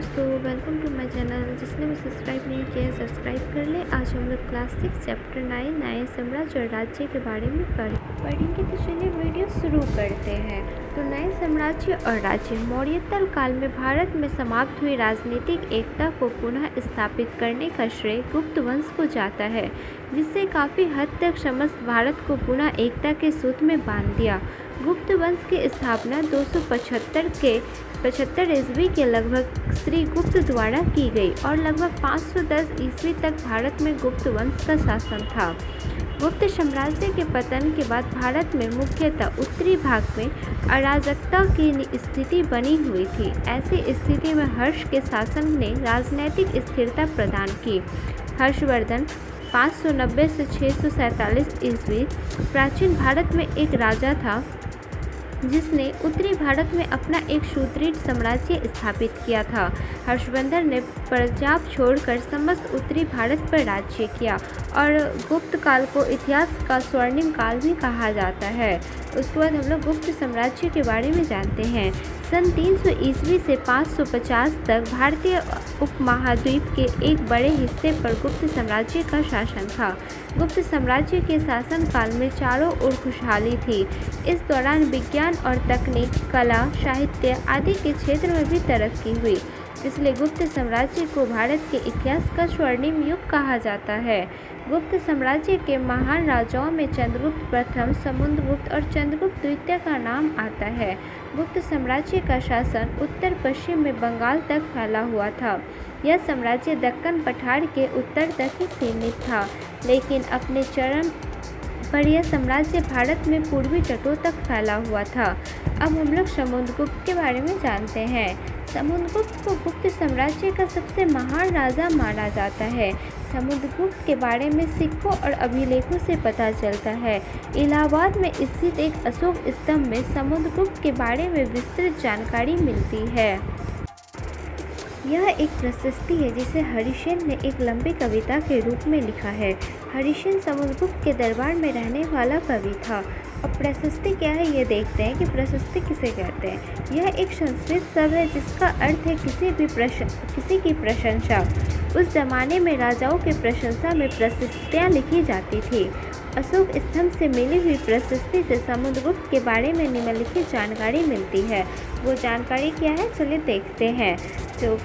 दोस्तों, welcome to my channel. जिसने भी सब्सक्राइब नहीं किया सब्सक्राइब कर ले। आज हम लोग क्लास 6 चैप्टर 9 नए साम्राज्य और राज्य के बारे में पढ़ेंगे। तो चलिए वीडियो शुरू करते हैं। तो नए साम्राज्य और राज्य। मौर्योत्तर काल में भारत में समाप्त हुई राजनीतिक एकता को पुनः स्थापित करने का श्रेय गुप्त वंश को जाता है, जिससे काफ़ी हद तक समस्त भारत को पुनः एकता के सूत्र में बांध दिया। गुप्त वंश की स्थापना 275 ईस्वी के लगभग श्री गुप्त द्वारा की गई और लगभग 510 ईस्वी तक भारत में गुप्त वंश का शासन था। गुप्त साम्राज्य के पतन के बाद भारत में मुख्यतः उत्तरी भाग में अराजकता की स्थिति बनी हुई थी। ऐसी स्थिति में हर्ष के शासन ने राजनैतिक स्थिरता प्रदान की। हर्षवर्धन 590 से 647 ईस्वी प्राचीन भारत में एक राजा था जिसने उत्तरी भारत में अपना एक सुदृढ़ साम्राज्य स्थापित किया था। हर्षवर्धन ने पंजाब छोड़कर समस्त उत्तरी भारत पर राज्य किया और गुप्त काल को इतिहास का स्वर्णिम काल भी कहा जाता है। उसके बाद हम लोग गुप्त साम्राज्य के बारे में जानते हैं। सन 300 ईस्वी से 550 तक भारतीय उपमहाद्वीप के एक बड़े हिस्से पर गुप्त साम्राज्य का शासन था। गुप्त साम्राज्य के शासन काल में चारों ओर खुशहाली थी। इस दौरान विज्ञान और तकनीक, कला, साहित्य आदि के क्षेत्र में भी तरक्की हुई। इसलिए गुप्त साम्राज्य को भारत के इतिहास का स्वर्णिम युग कहा जाता है। गुप्त साम्राज्य के महान राजाओं में चंद्रगुप्त प्रथम, समुद्रगुप्त और चंद्रगुप्त द्वितीय का नाम आता है। गुप्त साम्राज्य का शासन उत्तर पश्चिम में बंगाल तक फैला हुआ था। यह साम्राज्य दक्कन पठार के उत्तर तक ही सीमित था, लेकिन अपने चरम पर यह साम्राज्य भारत में पूर्वी तटों तक फैला हुआ था। अब हम लोग समुद्रगुप्त के बारे में जानते हैं। समुद्रगुप्त को गुप्त साम्राज्य का सबसे महान राजा माना जाता है। समुद्रगुप्त के बारे में सिक्कों और अभिलेखों से पता चलता है। इलाहाबाद में स्थित एक अशोक स्तंभ में समुद्रगुप्त के बारे में विस्तृत जानकारी मिलती है। यह एक प्रशस्ति है जिसे हरिसेन ने एक लंबी कविता के रूप में लिखा है। हरिसेन समुद्रगुप्त के दरबार में रहने वाला कवि था। अब प्रशस्ति क्या है ये देखते हैं कि प्रशस्ति किसे कहते हैं। यह एक संस्कृत शब्द है जिसका अर्थ है किसी की प्रशंसा। उस जमाने में राजाओं की प्रशंसा में प्रशस्तियाँ लिखी जाती थी। अशोक स्तंभ से मिली हुई प्रशस्ति से समुद्रगुप्त के बारे में निम्नलिखित जानकारी मिलती है। वो जानकारी क्या है चलिए देखते हैं। तो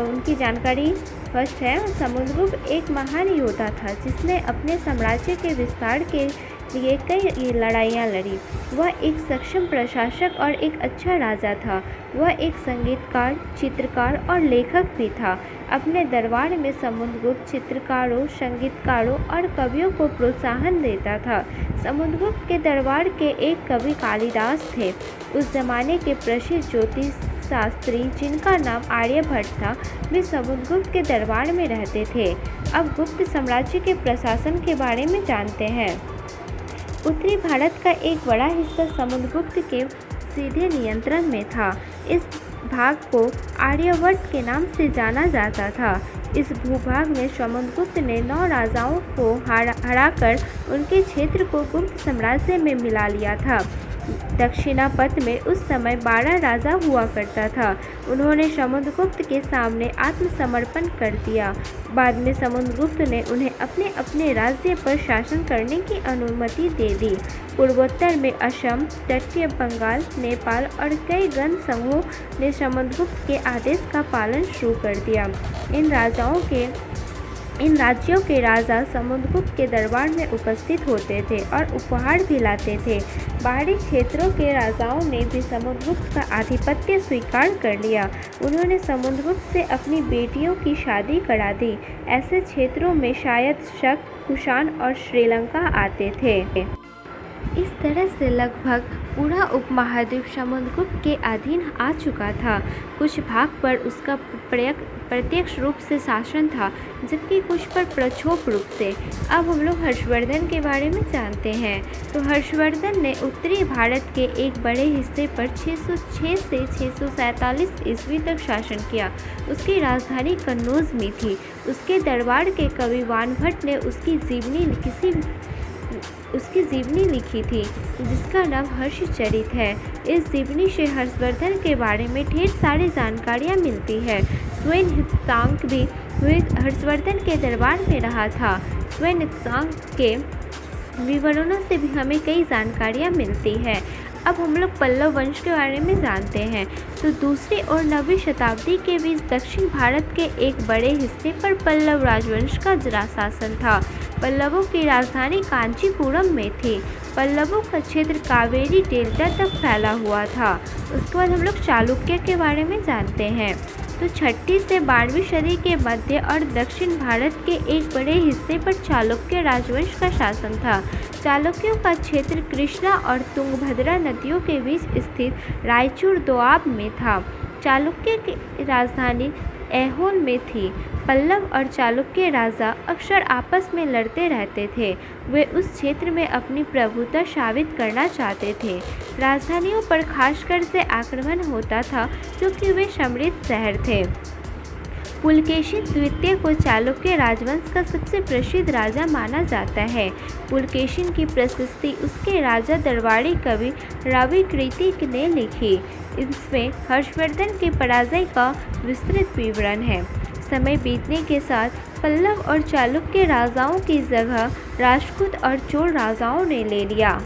उनकी जानकारी फर्स्ट है, समुद्रगुप्त एक महान योद्धा था जिसने अपने साम्राज्य के विस्तार के लिए कई लड़ाइयाँ लड़ी। वह एक सक्षम प्रशासक और एक अच्छा राजा था। वह एक संगीतकार, चित्रकार और लेखक भी था। अपने दरबार में समुद्रगुप्त चित्रकारों, संगीतकारों और कवियों को प्रोत्साहन देता था। समुद्रगुप्त के दरबार के एक कवि कालिदास थे। उस जमाने के प्रसिद्ध ज्योतिष शास्त्री जिनका नाम आर्यभट्ट था, वे समुद्रगुप्त के दरबार में रहते थे। अब गुप्त साम्राज्य के प्रशासन के बारे में जानते हैं। उत्तरी भारत का एक बड़ा हिस्सा समुद्रगुप्त के सीधे नियंत्रण में था। इस भाग को आर्यभट्ट के नाम से जाना जाता था। इस भूभाग में समुद्रगुप्त ने 9 राजाओं को हराकर उनके क्षेत्र को गुप्त साम्राज्य में मिला लिया था। दक्षिणापथ में उस समय 12 राजा हुआ करता था। उन्होंने समुद्रगुप्त के सामने आत्मसमर्पण कर दिया। बाद में समुद्रगुप्त ने उन्हें अपने अपने राज्य पर शासन करने की अनुमति दे दी। पूर्वोत्तर में असम, तटीय बंगाल, नेपाल और कई गण समूहों ने समुद्रगुप्त के आदेश का पालन शुरू कर दिया। इन राज्यों के राजा समुद्रगुप्त के दरबार में उपस्थित होते थे और उपहार भी लाते थे। बाहरी क्षेत्रों के राजाओं ने भी समुद्रगुप्त का आधिपत्य स्वीकार कर लिया। उन्होंने समुद्रगुप्त से अपनी बेटियों की शादी करा दी। ऐसे क्षेत्रों में शायद शक, कुषाण और श्रीलंका आते थे। इस तरह से लगभग पूरा उपमहाद्वीप समुद्रगुप्त के अधीन आ चुका था। कुछ भाग पर उसका प्रत्यक्ष रूप से शासन था, जबकि कुछ पर प्रक्षोभ रूप से। अब हम लोग हर्षवर्धन के बारे में जानते हैं। तो हर्षवर्धन ने उत्तरी भारत के एक बड़े हिस्से पर 606 से 647 ईस्वी तक शासन किया। उसकी राजधानी कन्नौज में थी। उसके दरबार के कवि वानभट्ट ने उसकी जीवनी उसकी जीवनी लिखी थी जिसका नाम हर्षचरित है। इस जीवनी से हर्षवर्धन के बारे में ढेर सारी जानकारियाँ मिलती है। स्वयं भी हर्षवर्धन के दरबार में रहा था। स्वयं के विवरणों से भी हमें कई जानकारियाँ मिलती है। अब हम लोग पल्लव वंश के बारे में जानते हैं। तो दूसरी और 9वीं शताब्दी के बीच दक्षिण भारत के एक बड़े हिस्से पर पल्लव राजवंश का शासन था। पल्लवों की राजधानी कांचीपुरम में थी। पल्लवों का क्षेत्र कावेरी डेल्टा तक फैला हुआ था। उसके बाद हम लोग चालुक्य के बारे में जानते हैं। तो 6वीं से 12वीं सदी के मध्य और दक्षिण भारत के एक बड़े हिस्से पर चालुक्य राजवंश का शासन था। चालुक्यों का क्षेत्र कृष्णा और तुंगभद्रा नदियों के बीच स्थित रायचूर दोआब में था। चालुक्य की राजधानी ऐहोल में थी। पल्लव और चालुक्य राजा अक्सर आपस में लड़ते रहते थे। वे उस क्षेत्र में अपनी प्रभुता साबित करना चाहते थे। राजधानियों पर खासकर से आक्रमण होता था क्योंकि वे समृद्ध शहर थे। पुलकेशिन द्वितीय को चालुक्य राजवंश का सबसे प्रसिद्ध राजा माना जाता है। पुलकेशिन की प्रशस्ति उसके राजा दरबारी कवि रविकृति ने लिखी। इसमें हर्षवर्धन की पराजय का विस्तृत विवरण है। समय बीतने के साथ पल्लव और चालुक्य राजाओं की जगह राजपूत और चोल राजाओं ने ले लिया।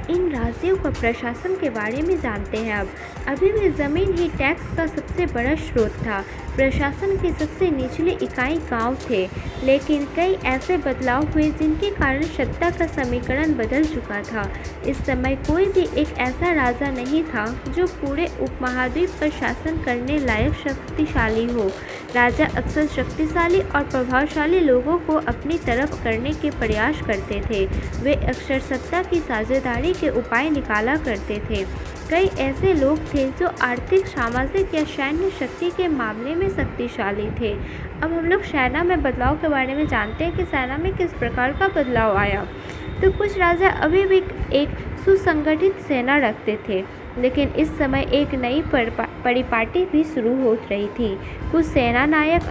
इन राज्यों का प्रशासन के बारे में जानते हैं। अब अभी भी ज़मीन ही टैक्स का सबसे बड़ा स्रोत था। प्रशासन की सबसे निचली इकाई गांव थे, लेकिन कई ऐसे बदलाव हुए जिनके कारण सत्ता का समीकरण बदल चुका था। इस समय कोई भी एक ऐसा राजा नहीं था जो पूरे उपमहाद्वीप पर शासन करने लायक शक्तिशाली हो। राजा अक्सर शक्तिशाली और प्रभावशाली लोगों को अपनी तरफ करने के प्रयास करते थे। वे अक्सर सत्ता की साझेदारी के उपाय निकाला करते थे। कई ऐसे लोग थे जो आर्थिक, सामाजिक या सैन्य शक्ति के मामले में शक्तिशाली थे। अब हम लोग सेना में बदलाव के बारे में जानते हैं कि सेना में किस प्रकार का बदलाव आया। तो कुछ राजा अभी भी एक सुसंगठित सेना रखते थे, लेकिन इस समय एक नई परिपाटी भी शुरू हो रही थी। कुछ सेना नायक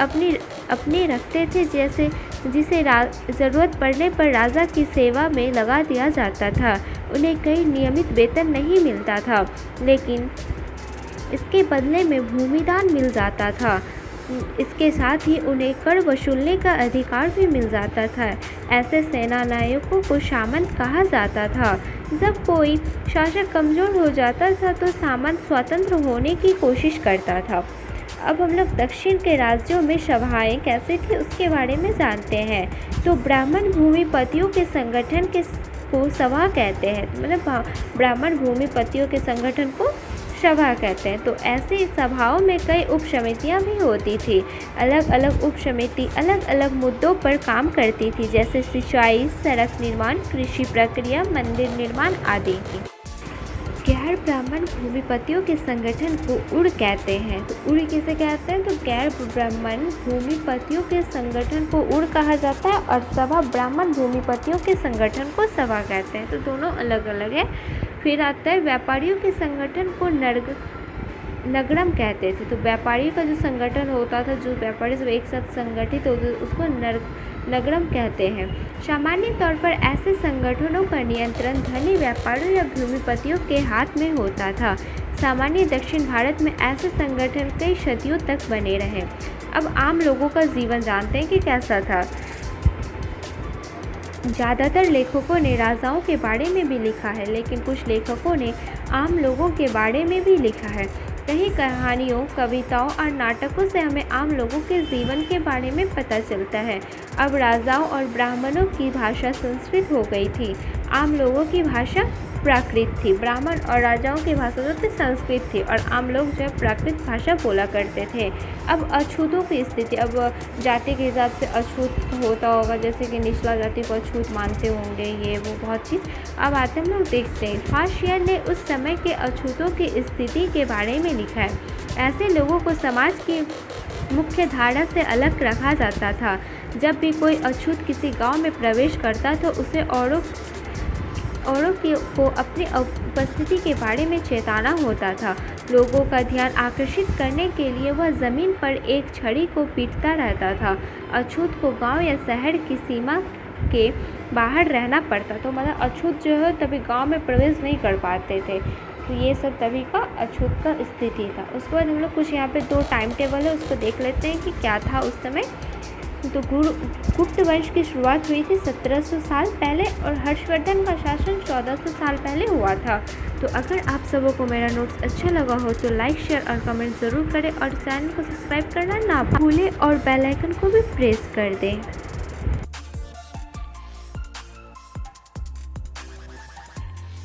अपने रखते थे जिसे ज़रूरत पड़ने पर राजा की सेवा में लगा दिया जाता था। उन्हें कई नियमित वेतन नहीं मिलता था, लेकिन इसके बदले में भूमिदान मिल जाता था। इसके साथ ही उन्हें कर वसूलने का अधिकार भी मिल जाता था। ऐसे सेना नायकों को सामंत कहा जाता था। जब कोई शासक कमज़ोर हो जाता था तो सामंत स्वतंत्र होने की कोशिश करता था। अब हम लोग दक्षिण के राज्यों में सभाएं कैसे थी उसके बारे में जानते हैं। तो ब्राह्मण भूमिपतियों के संगठन को सभा कहते हैं। मतलब ब्राह्मण भूमिपतियों के संगठन को सभा कहते हैं। तो ऐसे सभाओं में कई उप समितियाँ भी होती थी। अलग अलग उप समिति अलग अलग मुद्दों पर काम करती थी, जैसे सिंचाई, सड़क निर्माण, कृषि प्रक्रिया, मंदिर निर्माण आदि। गैर ब्राह्मण भूमिपतियों के संगठन को उड़ कहते हैं। तो उड़ किसे कहते हैं? तो गैर ब्राह्मण भूमिपतियों के संगठन को उड़ कहा जाता है और सभा ब्राह्मण भूमिपतियों के संगठन को सभा कहते हैं। तो दोनों अलग अलग है। फिर आता है व्यापारियों के संगठन को नगरम कहते थे। तो व्यापारियों का जो संगठन होता था, जो व्यापारी सब एक साथ संगठित होते थे, उसको नगरम कहते हैं। सामान्य तौर पर ऐसे संगठनों का नियंत्रण धनी व्यापारियों या भूमिपतियों के हाथ में होता था। सामान्य दक्षिण भारत में ऐसे संगठन कई सदियों तक बने रहे। अब आम लोगों का जीवन जानते हैं कि कैसा था। ज़्यादातर लेखकों ने राजाओं के बारे में भी लिखा है, लेकिन कुछ लेखकों ने आम लोगों के बारे में भी लिखा है। कई कहानियों, कविताओं और नाटकों से हमें आम लोगों के जीवन के बारे में पता चलता है। अब राजाओं और ब्राह्मणों की भाषा संस्कृत हो गई थी। आम लोगों की भाषा प्राकृत थी। ब्राह्मण और राजाओं की भाषा जो थी संस्कृत थी और आम लोग जो है प्राकृत भाषा बोला करते थे। अब अछूतों की स्थिति, अब जाति के हिसाब से अछूत होता होगा, जैसे कि निचला जाति को अछूत मानते होंगे, ये वो बहुत चीज़। अब आते हम लोग देखते हैं। हाशियर ने उस समय के अछूतों की स्थिति के बारे में लिखा है। ऐसे लोगों को समाज की मुख्य धारा से अलग रखा जाता था। जब भी कोई अछूत किसी गांव में प्रवेश करता तो उसे औरों को अपनी उपस्थिति के बारे में चेताना होता था। लोगों का ध्यान आकर्षित करने के लिए वह ज़मीन पर एक छड़ी को पीटता रहता था। अछूत को गांव या शहर की सीमा के बाहर रहना पड़ता। तो मतलब अछूत जो है तभी गांव में प्रवेश नहीं कर पाते थे। तो ये सब तभी का अछूत का स्थिति था। उसके बाद हम लोग कुछ यहाँ पे 2 टाइम टेबल है उसको देख लेते हैं कि क्या था उस समय। तो गुप्त वंश की शुरुआत हुई थी 1700 साल पहले और हर्षवर्धन का शासन 1400 साल पहले हुआ था। तो अगर आप सबों को मेरा नोट्स अच्छा लगा हो तो लाइक शेयर और कमेंट ज़रूर करें और चैनल को सब्सक्राइब करना ना भूलें और बेल आइकन को भी प्रेस कर दें।